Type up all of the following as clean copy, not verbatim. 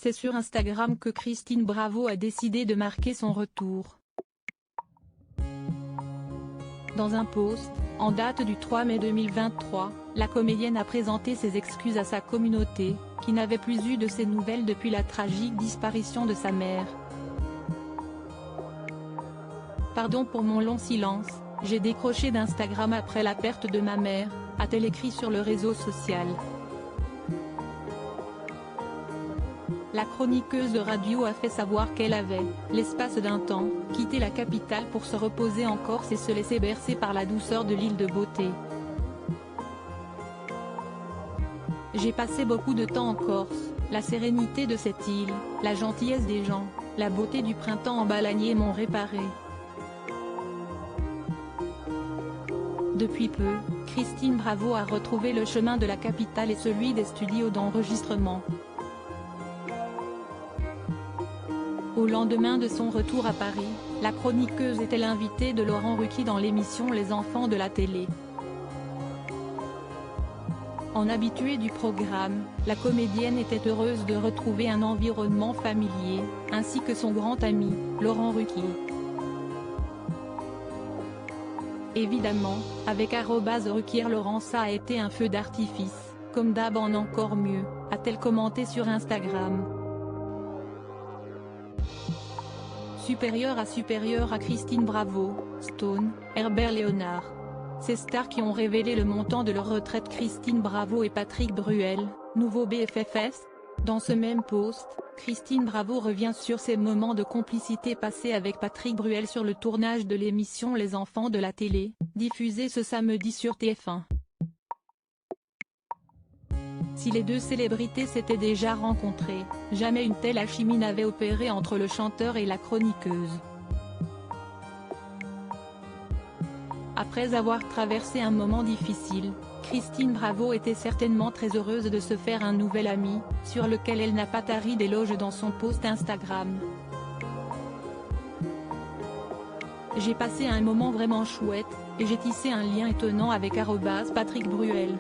c'est sur Instagram que Christine Bravo a décidé de marquer son retour. Dans un post, en date du 3 mai 2023, la comédienne a présenté ses excuses à sa communauté, qui n'avait plus eu de ses nouvelles depuis la tragique disparition de sa mère. Pardon pour mon long silence, j'ai décroché d'Instagram après la perte de ma mère, a-t-elle écrit sur le réseau social. La chroniqueuse de radio a fait savoir qu'elle avait, l'espace d'un temps, quitté la capitale pour se reposer en Corse et se laisser bercer par la douceur de l'île de beauté. J'ai passé beaucoup de temps en Corse, la sérénité de cette île, la gentillesse des gens, la beauté du printemps en Balagné m'ont réparé. Depuis peu, Christine Bravo a retrouvé le chemin de la capitale et celui des studios d'enregistrement. Au lendemain de son retour à Paris, la chroniqueuse était l'invitée de Laurent Ruquier dans l'émission Les Enfants de la télé. En habituée du programme, la comédienne était heureuse de retrouver un environnement familier, ainsi que son grand ami, Laurent Ruquier. Évidemment, avec @Ruquier Laurent ça a été un feu d'artifice, comme d'hab en encore mieux, a-t-elle commenté sur Instagram. Supérieur à Christine Bravo, Stone, Herbert Léonard. Ces stars qui ont révélé le montant de leur retraite. Christine Bravo et Patrick Bruel, nouveau BFFs. Dans ce même post, Christine Bravo revient sur ses moments de complicité passés avec Patrick Bruel sur le tournage de l'émission Les Enfants de la télé, diffusée ce samedi sur TF1. Si les deux célébrités s'étaient déjà rencontrées, jamais une telle alchimie n'avait opéré entre le chanteur et la chroniqueuse. Après avoir traversé un moment difficile, Christine Bravo était certainement très heureuse de se faire un nouvel ami, sur lequel elle n'a pas tari d'éloges dans son post Instagram. J'ai passé un moment vraiment chouette, et j'ai tissé un lien étonnant avec @Patrick Bruel.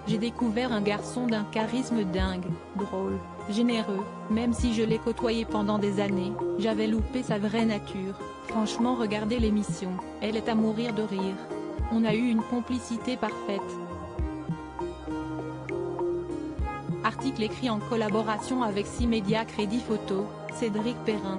J'ai découvert un garçon d'un charisme dingue, drôle, généreux, même si je l'ai côtoyé pendant des années, j'avais loupé sa vraie nature, franchement regardez l'émission, elle est à mourir de rire. On a eu une complicité parfaite. Article écrit en collaboration avec 6 médias Crédit Photo, Cédric Perrin.